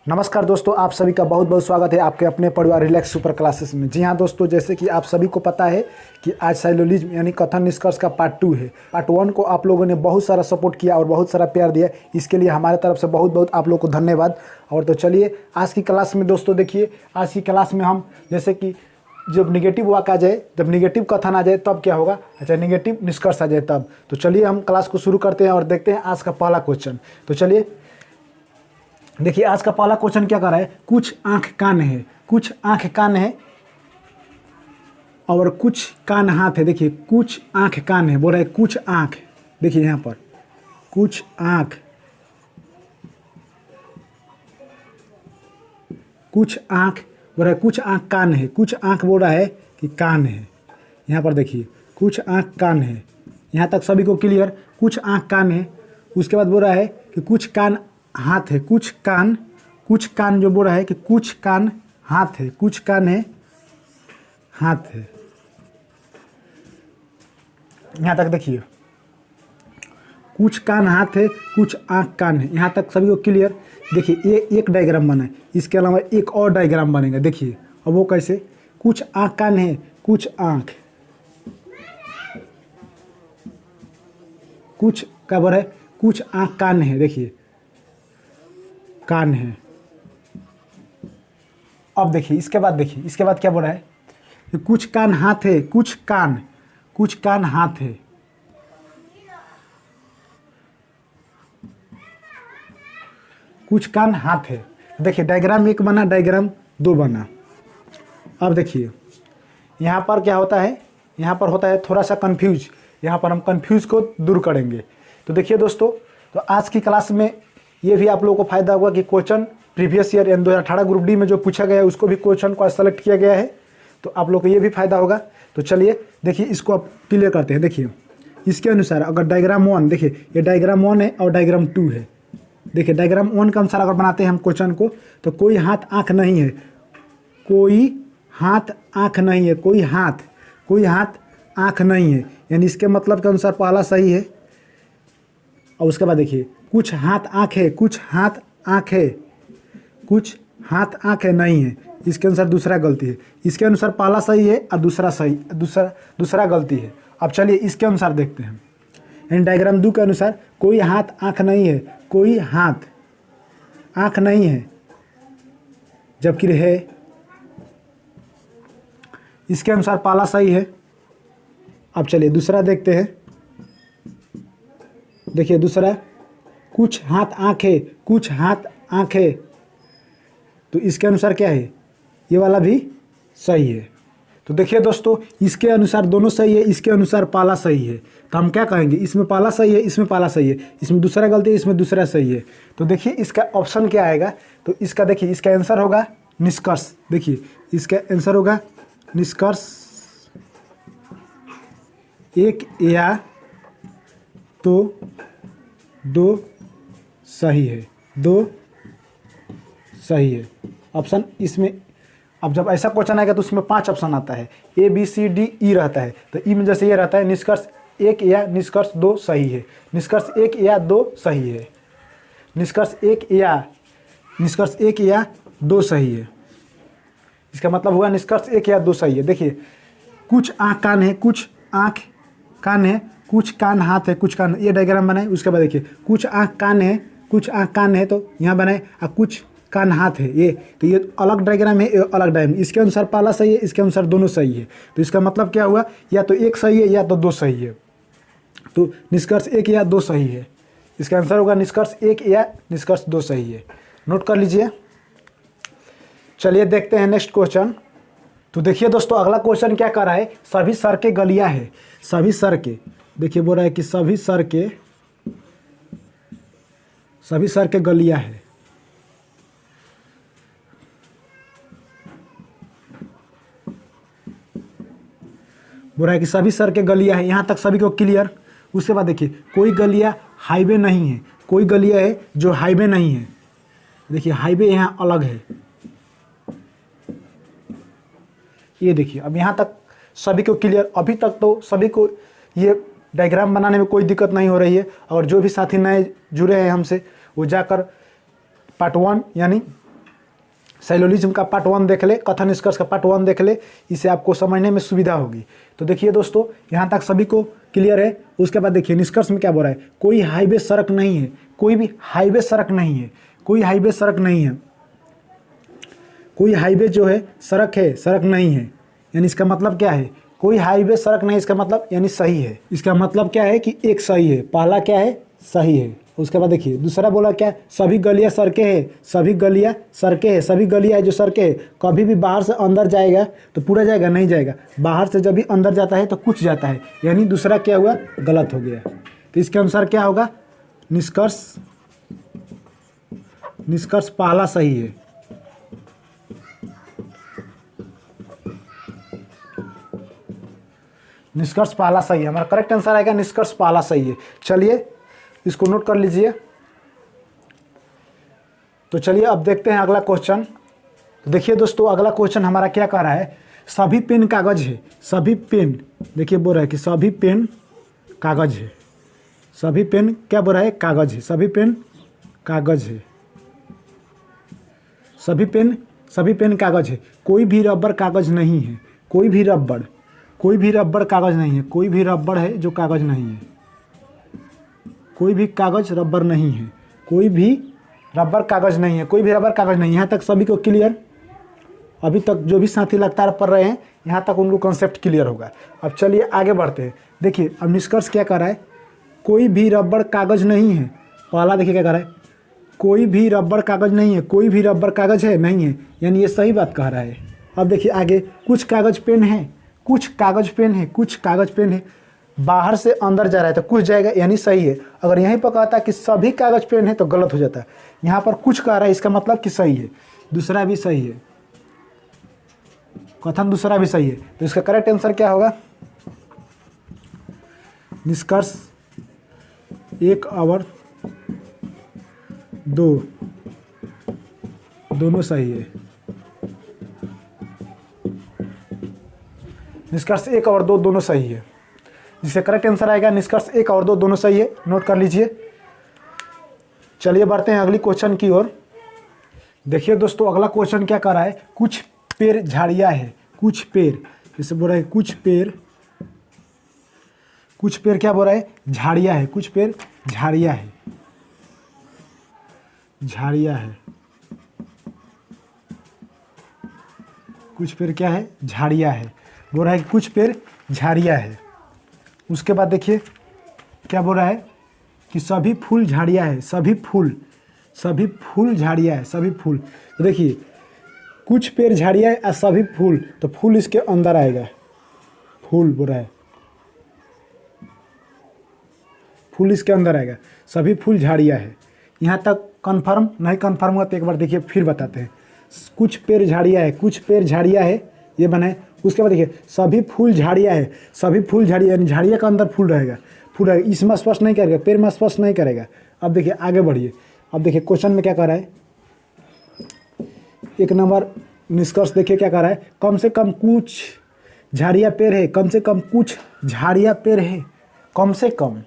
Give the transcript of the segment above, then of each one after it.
नमस्कार दोस्तों, आप सभी का बहुत बहुत स्वागत है आपके अपने परिवार रिलैक्स सुपर क्लासेस में। जी हाँ दोस्तों, जैसे कि आप सभी को पता है कि आज साइलोलिज्म यानी कथन निष्कर्ष का पार्ट 2 है। पार्ट 1 को आप लोगों ने बहुत सारा सपोर्ट किया और बहुत सारा प्यार दिया, इसके लिए हमारे तरफ से बहुत बहुत आप लोग को धन्यवाद। और तो चलिए आज की क्लास में दोस्तों देखिए, आज की क्लास में हम जैसे कि जब निगेटिव वाक आ जाए, जब निगेटिव कथन आ जाए तब क्या होगा, अच्छा निगेटिव निष्कर्ष आ जाए तब। तो चलिए हम क्लास को शुरू करते हैं और देखते हैं आज का पहला क्वेश्चन। तो चलिए देखिए, आज का पहला क्वेश्चन क्या कर रहा है, कुछ आंख कान है, कुछ आंख कान है और कुछ कान हाथ है। देखिए कुछ आंख कान है, बोल रहा है कुछ आंख। देखिए यहाँ पर कुछ आंख, कुछ आंख बोल रहा है, कुछ आंख कान है, कुछ आंख बोल रहा है कि कान है। यहाँ पर देखिए कुछ आंख कान है, यहाँ तक सभी को क्लियर। कुछ आंख कान है, उसके बाद बोल रहा है कि कुछ कान हाथ है, कुछ कान जो बोल रहा है कि कुछ कान हाथ है, कुछ कान है हाथ है। यहाँ तक देखिए कुछ कान हाथ है, कुछ आंख कान है, यहाँ तक सभी को क्लियर। देखिए ये एक डायग्राम बना है, इसके अलावा एक और डायग्राम बनेगा। देखिए अब वो कैसे, कुछ आंख कान है, कुछ आंख, कुछ क्या बोल रहा है, कुछ आंख कान है। देखिए कान है। अब देखिए इसके बाद, देखिए इसके बाद क्या बोल रहा है कि कुछ कान हाथ है, कुछ कान हाथ है। कुछ कान हाथ है। देखिए डायग्राम 1 बना, डायग्राम 2 बना। अब देखिए यहाँ पर क्या होता है, यहाँ पर होता है थोड़ा सा कंफ्यूज। यहाँ पर हम कंफ्यूज को दूर करेंगे। तो देखिए दोस्तों, तो आज की क्लास में ये भी आप लोगों को फायदा होगा कि क्वेश्चन प्रीवियस ईयर यानी 2018 ग्रुप डी में जो पूछा गया है उसको भी क्वेश्चन को सेलेक्ट किया गया है, तो आप लोग को ये भी फायदा होगा। तो चलिए देखिए इसको आप क्लियर करते हैं। देखिए इसके अनुसार अगर डायग्राम 1, देखिए ये डायग्राम 1 है और डायग्राम 2 है। देखिए डायग्राम 1 के अनुसार अगर बनाते हैं हम क्वेश्चन को, तो कोई हाथ आँख नहीं है, कोई हाथ आँख नहीं है, कोई हाथ आँख नहीं है, यानी इसके मतलब के अनुसार पहला सही है। और उसके बाद देखिए कुछ हाथ आँख है, कुछ हाथ आँख है, कुछ हाथ आँख है नहीं है, इसके अनुसार दूसरा गलती है। इसके अनुसार पहला सही है और दूसरा सही, दूसरा गलती है। अब चलिए इसके अनुसार देखते हैं। यानी डायग्राम 2 के अनुसार कोई हाथ आँख नहीं है, कोई हाथ आँख नहीं है, जबकि है। इसके अनुसार पहला सही है। अब चलिए दूसरा देखते हैं। देखिए दूसरा, कुछ हाथ आँख है, कुछ हाथ आँख है, तो इसके अनुसार क्या है, ये वाला भी सही है। तो देखिए दोस्तों, इसके अनुसार दोनों सही है, इसके अनुसार पहला सही है। तो हम क्या कहेंगे, इसमें पहला सही है, इसमें पहला सही है, इसमें दूसरा गलती है, इसमें दूसरा सही है। तो देखिए इसका ऑप्शन क्या आएगा, तो इसका देखिए इसका आंसर होगा निष्कर्ष। देखिए इसका आंसर होगा निष्कर्ष। 1 या तो 2 सही है, 2 सही है ऑप्शन इसमें। अब जब ऐसा क्वेश्चन आएगा तो उसमें 5 ऑप्शन आता है, A B C D E रहता है। तो ई में जैसे ये रहता है निष्कर्ष 1 या निष्कर्ष 2 सही है, निष्कर्ष 1 या 2 सही है, निष्कर्ष 1 या 2 सही है। इसका मतलब हुआ निष्कर्ष 1 या 2 सही है। देखिए कुछ आँख कान है, कुछ आँख कान है, कुछ कान हाथ है, कुछ कान, ये डायग्राम बनाए। उसके बाद देखिए कुछ आँख कान है, कुछ आँख कान है, तो यहाँ बनाए, और कुछ कान हाथ है ये, तो ये अलग डायग्राम है, ये अलग डायग्राम। इसके अनुसार पहला सही है, इसके अनुसार दोनों सही है। तो इसका मतलब क्या हुआ, या तो 1 सही है या तो 2 सही है। तो निष्कर्ष 1 या 2 सही है, इसका आंसर होगा निष्कर्ष 1 या निष्कर्ष 2 सही है। नोट कर लीजिए। चलिए देखते हैं नेक्स्ट क्वेश्चन। तो देखिए दोस्तों अगला क्वेश्चन क्या कर रहा है, सभी सड़कें गलियां है, सभी सड़कें। देखिए बोल रहा है कि सभी सड़कें गलियां है। बोल रहा है कि सभी सड़कें गलियां है, यहाँ तक सभी को क्लियर। उसके बाद देखिए कोई गलियां हाईवे नहीं है, कोई गलियां है जो हाईवे नहीं है। देखिए हाईवे यहाँ अलग है, ये देखिए। अब यहाँ तक सभी को क्लियर। अभी तक तो सभी को ये डायग्राम बनाने में कोई दिक्कत नहीं हो रही है। और जो भी साथी नए जुड़े हैं हमसे, वो जाकर पार्ट 1 यानी साइलोलिज्म का पार्ट 1 देख ले, कथन निष्कर्ष का पार्ट 1 देख ले, इससे आपको समझने में सुविधा होगी। तो देखिए दोस्तों, यहाँ तक सभी को क्लियर है। उसके बाद देखिए निष्कर्ष में क्या बोल रहा है, कोई हाईवे सड़क नहीं है, कोई भी हाईवे सड़क नहीं है, कोई हाईवे सड़क नहीं है, कोई हाईवे जो है सड़क है, सड़क नहीं है। यानी इसका मतलब क्या है, कोई हाईवे सड़क नहीं, इसका मतलब यानी सही है। इसका मतलब क्या है कि एक सही है, पहला क्या है, सही है। उसके बाद देखिए दूसरा बोला क्या, सभी गलियां सड़कें हैं, सभी गलियां सड़कें हैं, सभी गलियां जो सड़कें हैं, कभी भी बाहर से अंदर जाएगा तो पूरा जाएगा, नहीं जाएगा। बाहर से जब भी अंदर जाता है तो कुछ जाता है, यानी दूसरा क्या हुआ, गलत हो गया। तो इसके अनुसार क्या होगा, निष्कर्ष, निष्कर्ष पहला सही है। निष्कर्ष पहला सही है, हमारा करेक्ट आंसर आएगा निष्कर्ष पहला सही है। चलिए इसको नोट कर लीजिए। तो चलिए अब देखते हैं अगला क्वेश्चन। तो देखिए दोस्तों, अगला क्वेश्चन हमारा क्या कह रहा है, सभी पेन कागज है, सभी पेन, देखिए बोल रहा है कि सभी पेन कागज है, सभी पेन क्या बोल रहा है, कागज है, सभी पेन कागज है, सभी पेन कागज है, कोई भी रबर कागज नहीं है, कोई भी रबर कागज नहीं है, कोई भी रबर है जो कागज नहीं है, कोई भी कागज रबर नहीं है, कोई भी रबर कागज नहीं है, कोई भी रबर कागज नहीं है। यहाँ तक सभी को क्लियर, अभी तक जो भी साथी लगातार पढ़ रहे हैं यहाँ तक उनको कॉन्सेप्ट क्लियर होगा। अब चलिए आगे बढ़ते हैं। देखिए अब निष्कर्ष क्या कर रहा है, कोई भी रबर कागज नहीं है। पहला देखिए क्या कर रहा है, कोई भी रबर कागज नहीं है, कोई भी रबर कागज है नहीं है, यानी ये सही बात कह रहा है। अब देखिए आगे, कुछ कागज पेन है, कुछ कागज पेन है, कुछ कागज पेन है, बाहर से अंदर जा रहा है तो कुछ जाएगा, यानी सही है। अगर यहीं पर कहता है कि सभी कागज पेन है तो गलत हो जाता है। यहाँ पर कुछ कह रहा है, इसका मतलब कि सही है, दूसरा भी सही है, कथन दूसरा भी सही है। तो इसका करेक्ट आंसर क्या होगा, निष्कर्ष 1 और 2 दोनों सही है। निष्कर्ष 1 और 2 दोनों सही है, जिससे करेक्ट आंसर आएगा निष्कर्ष 1 और 2 दोनों सही है। नोट कर लीजिए। चलिए बढ़ते हैं अगली क्वेश्चन की ओर। देखिए दोस्तों, अगला क्वेश्चन क्या कर रहा है, कुछ पेड़ झाड़ियाँ है, कुछ पेड़, जैसे बोल रहा है कुछ पेड़ क्या बोल रहा है, झाड़ियाँ है, कुछ पेड़ झाड़ियाँ है, झाड़ियाँ है, कुछ पेड़ क्या है, झाड़ियाँ है, बोल रहा है कि कुछ पेड़ झाड़ियाँ है। उसके बाद देखिए क्या बोल रहा है कि सभी फूल झाड़ियाँ है, सभी फूल झाड़ियाँ है, सभी फूल। तो देखिए कुछ पेड़ झाड़ियाँ है और सभी फूल, तो फूल इसके अंदर आएगा, फूल बोल रहा है, फूल इसके अंदर आएगा, सभी फूल झाड़ियाँ है। यहाँ तक कन्फर्म नहीं, कन्फर्म हुआ तो एक बार देखिए फिर बताते हैं। कुछ पेड़ झाड़ियाँ है, कुछ पेड़ झाड़ियाँ है, ये बना है। उसके बाद देखिए सभी फूल झाड़ियाँ है, सभी फूल झाड़ियाँ, यानी झाड़ियाँ का अंदर फूल रहेगा, फूल रहेगा, इसमें स्पष्ट नहीं करेगा, पेड़ में स्पष्ट नहीं करेगा। अब देखिए आगे बढ़िए। अब देखिए क्वेश्चन में क्या कर रहा है, 1 नंबर निष्कर्ष देखिए क्या कर रहा है, कम से कम कुछ झाड़ियाँ पेड़ है, कम से कम कुछ झाड़ियाँ पेड़ है, कम से कम।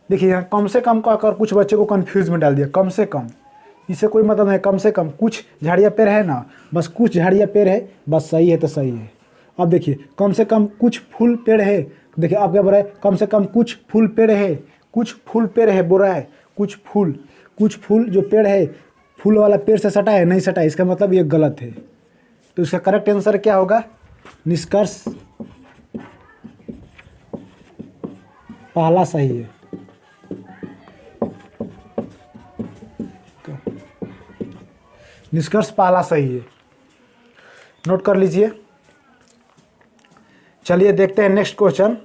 देखिए यहाँ कम से कम कहकर कुछ बच्चे को कंफ्यूज में डाल दिया, कम से कम, इससे कोई मतलब नहीं, कम से कम कुछ झाड़ियाँ पेड़ है ना, बस कुछ झाड़ियाँ पेड़ है, बस सही है तो सही है। अब देखिए कम से कम कुछ फूल पेड़ है, देखिए आप क्या बोल रहा है, कम से कम कुछ फूल पेड़ है, कुछ फूल पेड़ है बोल रहा है, कुछ फूल जो पेड़ है, फूल वाला पेड़ से सटा है, नहीं सटा है, इसका मतलब ये गलत है। तो इसका करेक्ट आंसर क्या होगा, निष्कर्ष पहला सही है। निष्कर्ष पहला सही है, नोट कर लीजिए। चलिए देखते हैं नेक्स्ट क्वेश्चन।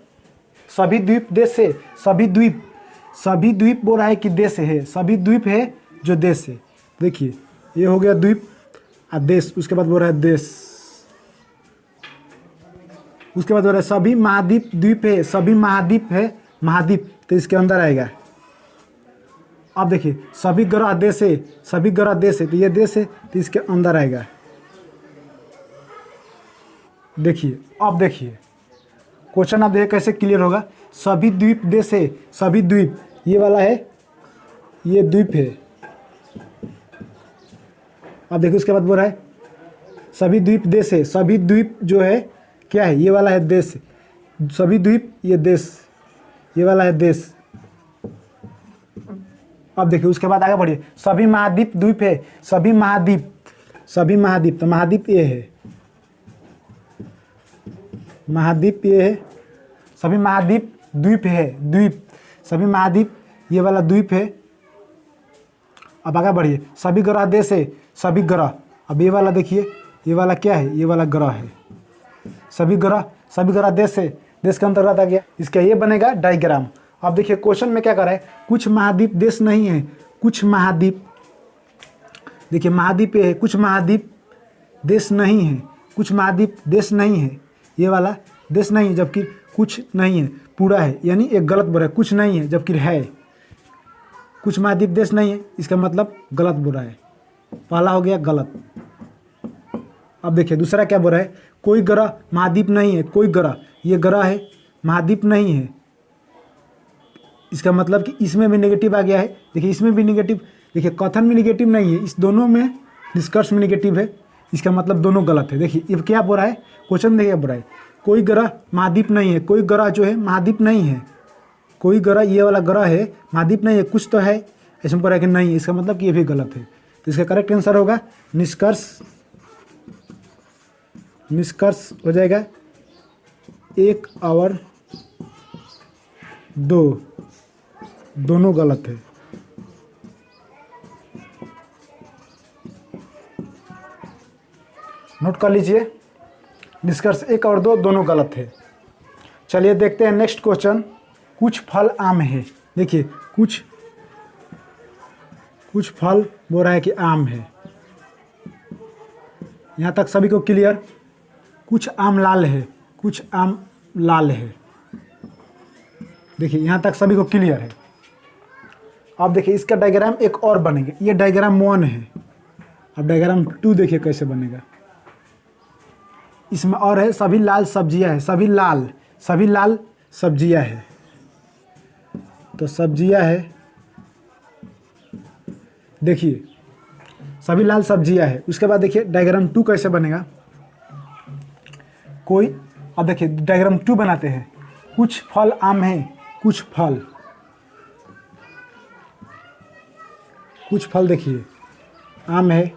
सभी द्वीप देश से, सभी द्वीप बोल रहा है कि देश है, सभी द्वीप है जो देश है। देखिए ये हो गया द्वीप और देश, उसके बाद बोल रहा है देश, उसके बाद बोल रहा है सभी महाद्वीप द्वीप है, सभी महाद्वीप है, महाद्वीप तो इसके अंदर आएगा। अब देखिए सभी ग्रह देश है, सभी ग्रह देश है, तो ये देश है तो इसके अंदर आएगा। देखिए अब देखिए क्वेश्चन आप देखिए कैसे क्लियर होगा। सभी द्वीप देश है, सभी द्वीप, ये वाला है, ये द्वीप है, अब देखिए उसके बाद बोल रहा है सभी द्वीप देश है, सभी द्वीप जो है क्या है, ये वाला है देश, सभी द्वीप ये देश, ये वाला है देश। अब देखिए उसके बाद आगे बढ़िए, सभी महाद्वीप द्वीप है, सभी महाद्वीप, सभी महाद्वीप, तो महाद्वीप ये है, महाद्वीप ये है, सभी महाद्वीप द्वीप है, द्वीप, सभी महाद्वीप ये वाला द्वीप है। अब आगे बढ़िए, सभी ग्रह देश है, सभी ग्रह, अब ये वाला देखिए, ये वाला क्या है, ये वाला ग्रह है, सभी ग्रह देश है, देश के अंतर्गत आ गया। इसका ये बनेगा डायग्राम। अब देखिए क्वेश्चन में क्या कर रहा है, कुछ महाद्वीप देश नहीं है, कुछ महाद्वीप, देखिए महाद्वीप है, कुछ महाद्वीप देश नहीं है, कुछ महाद्वीप देश नहीं है, ये वाला देश नहीं है, जबकि कुछ नहीं है पूरा है, यानी एक गलत बोल रहा है, कुछ नहीं है जबकि है, कुछ महाद्वीप देश नहीं है, इसका मतलब गलत बोल रहा है, पहला हो गया गलत। अब देखिए दूसरा क्या बोल रहा है, कोई ग्रह महाद्वीप नहीं है, कोई ग्रह, ये ग्रह है महाद्वीप नहीं है, इसका मतलब कि इसमें भी नेगेटिव आ गया है। देखिए इसमें भी नेगेटिव, देखिए कथन में नेगेटिव नहीं है, इस दोनों में निष्कर्ष में नेगेटिव है, इसका मतलब दोनों गलत है। देखिए ये क्या बोल रहा है, क्वेश्चन देखिए बोल रहा है कोई ग्रह महाद्वीप नहीं है, कोई ग्रह जो है महाद्वीप नहीं है, कोई ग्रह ये वाला ग्रह है महाद्वीप नहीं है, कुछ तो है, इसमें बोल रहा है कि नहीं, इसका मतलब कि ये भी गलत है। तो इसका करेक्ट आंसर होगा निष्कर्ष, निष्कर्ष हो जाएगा 1 और 2 दोनों गलत है। नोट कर लीजिए, निष्कर्ष 1 और 2 दोनों गलत है। चलिए देखते हैं नेक्स्ट क्वेश्चन, कुछ फल आम है। देखिए कुछ फल बोल रहा है कि आम है, यहाँ तक सभी को क्लियर। कुछ आम लाल है, कुछ आम लाल है, देखिए यहाँ तक सभी को क्लियर है। अब देखिए इसका डायग्राम एक और बनेगा, ये डायग्राम 1 है। अब डायग्राम 2 देखिए कैसे बनेगा, इसमें और है सभी लाल सब्जियां है, सभी लाल सब्जियां है, तो सब्जियां है, देखिए सभी लाल सब्जियां है। उसके बाद देखिए डायग्राम 2 कैसे बनेगा, कोई, अब देखिए डायग्राम 2 बनाते हैं, कुछ फल आम है, कुछ फल देखिए आम है,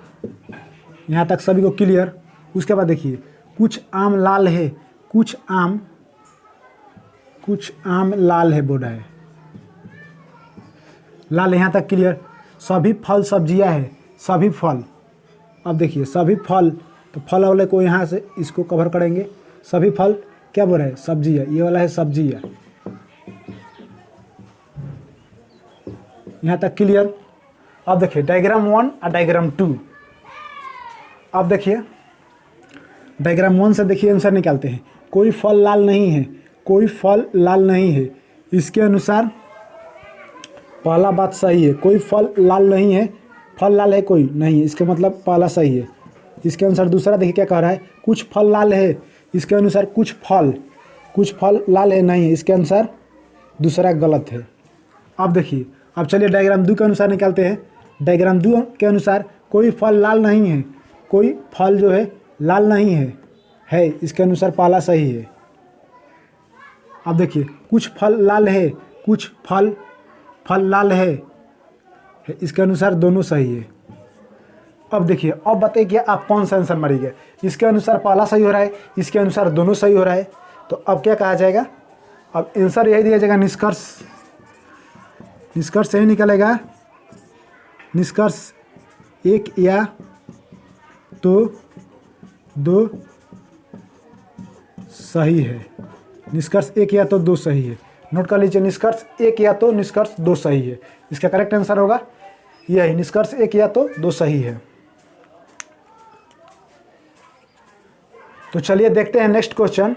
यहाँ तक सभी को क्लियर। उसके बाद देखिए कुछ आम लाल है, कुछ आम लाल है बोल रहा है, लाल यहाँ तक क्लियर। सभी फल सब्जियां है, सभी फल, अब देखिए सभी फल, तो फल वाले को यहाँ से इसको कवर करेंगे, सभी फल क्या बोल रहे हैं, सब्जी है, ये वाला है सब्जी है, यहाँ तक क्लियर। अब देखिए डायग्राम 1 और डायग्राम 2। अब देखिए डायग्राम 1 से देखिए आंसर निकालते हैं, कोई फल लाल नहीं है, कोई फल लाल नहीं है, इसके अनुसार पहला बात सही है, कोई फल लाल नहीं है, फल लाल है कोई नहीं है, इसका मतलब पहला सही है। इसके अनुसार दूसरा देखिए क्या कह रहा है, कुछ फल लाल है, इसके अनुसार कुछ फल लाल है नहीं है, इसके अनुसार दूसरा गलत है। अब देखिए, अब चलिए डायग्राम 2 के अनुसार निकालते हैं। डायग्राम 2 के अनुसार कोई फल लाल नहीं है, कोई फल जो है लाल नहीं है, इसके अनुसार पहला सही है। अब देखिए कुछ फल लाल है, कुछ फल लाल है, इसके अनुसार दोनों सही है। अब देखिए, अब बताइए कि आप कौन सा आंसर मारिएगा, इसके अनुसार पहला सही हो रहा है, इसके अनुसार दोनों सही हो रहा है, तो अब क्या कहा जाएगा, अब आंसर यही दिया जाएगा, निष्कर्ष यही निकलेगा, निष्कर्ष 1 या तो 2 सही है, निष्कर्ष 1 या तो 2 सही है। नोट कर लीजिए, निष्कर्ष 1 या तो निष्कर्ष 2 सही है, इसका करेक्ट आंसर होगा यही, निष्कर्ष 1 या तो 2 सही है। तो चलिए देखते हैं नेक्स्ट क्वेश्चन,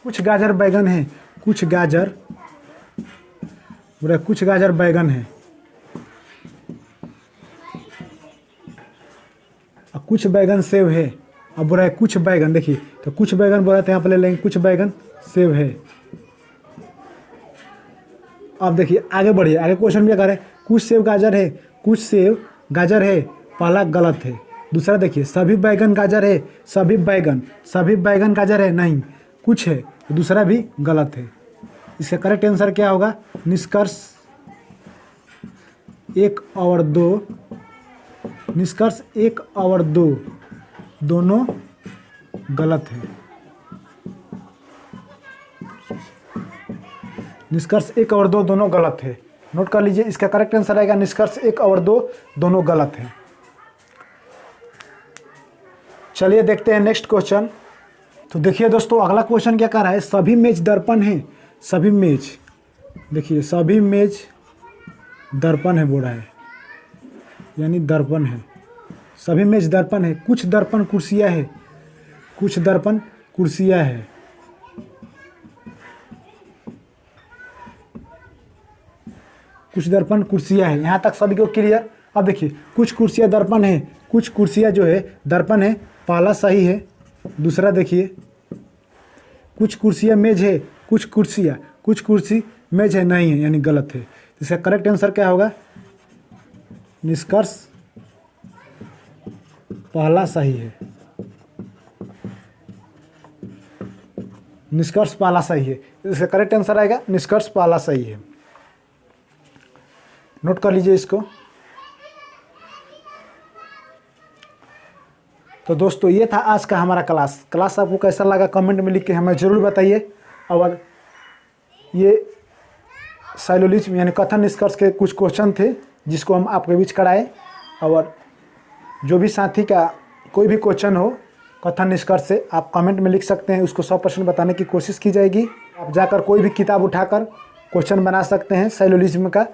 कुछ गाजर बैगन है, कुछ गाजर बैगन है, और कुछ बैगन सेव है। अब बोल रहा है कुछ बैगन, देखिए तो कुछ बैगन बोल रहे थे, यहाँ पर ले लेंगे कुछ बैगन सेव है। अब देखिए आगे बढ़िए, आगे क्वेश्चन क्या कर रहे हैं, कुछ सेव गाजर है, कुछ सेव गाजर है, पहला गलत है, दूसरा देखिए सभी बैगन गाजर है, सभी बैगन गाजर है नहीं, कुछ है, तो दूसरा भी गलत है। इसका करेक्ट आंसर क्या होगा? निष्कर्ष 1 और 2, निष्कर्ष 1 और 2 दोनों गलत है। निष्कर्ष 1 और 2 दोनों गलत है। नोट कर लीजिए, इसका करेक्ट आंसर आएगा निष्कर्ष 1 और 2 दोनों गलत है। चलिए देखते हैं नेक्स्ट क्वेश्चन। तो देखिए दोस्तों, अगला क्वेश्चन क्या कर रहा है? सभी मेज दर्पण है, सभी मेज, देखिए सभी मेज दर्पण है बोल रहा है, यानी दर्पण है, सभी मेज दर्पण है, कुछ दर्पण कुर्सियाँ है, कुछ दर्पण कुर्सियाँ है। कुछ दर्पण कुर्सियाँ है, यहाँ तक सभी को क्लियर। अब देखिए कुछ कुर्सियाँ दर्पण है, कुछ कुर्सियाँ जो है दर्पण है, पहला सही है। दूसरा देखिए कुछ कुर्सियाँ मेज है, कुछ कुर्सी मेज है नहीं है, यानी गलत है। इसका करेक्ट आंसर क्या होगा? निष्कर्ष पहला सही है, निष्कर्ष पहला सही है। इसका करेक्ट आंसर आएगा निष्कर्ष पहला सही है। नोट कर लीजिए इसको। तो दोस्तों ये था आज का हमारा क्लास आपको कैसा लगा कमेंट में लिख के हमें ज़रूर बताइए। और ये साइलोलिज्म यानी कथन निष्कर्ष के कुछ क्वेश्चन थे जिसको हम आपके बीच कराए। और जो भी साथी का कोई भी क्वेश्चन हो कथन निष्कर्ष से आप कमेंट में लिख सकते हैं, उसको 100% बताने की कोशिश की जाएगी। आप जाकर कोई भी किताब उठाकर क्वेश्चन बना सकते हैं साइलोलिज्म का।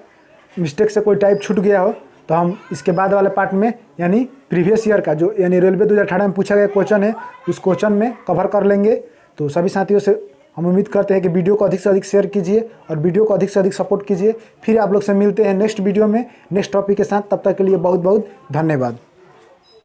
मिस्टेक से कोई टाइप छूट गया हो तो हम इसके बाद वाले पार्ट में यानी प्रीवियस ईयर का जो यानी रेलवे 2018 में पूछा गया क्वेश्चन है उस क्वेश्चन में कवर कर लेंगे। तो सभी साथियों से हम उम्मीद करते हैं कि वीडियो को अधिक से अधिक शेयर कीजिए और वीडियो को अधिक से अधिक सपोर्ट कीजिए। फिर आप लोग से मिलते हैं नेक्स्ट वीडियो में नेक्स्ट टॉपिक के साथ। तब तक के लिए बहुत बहुत धन्यवाद।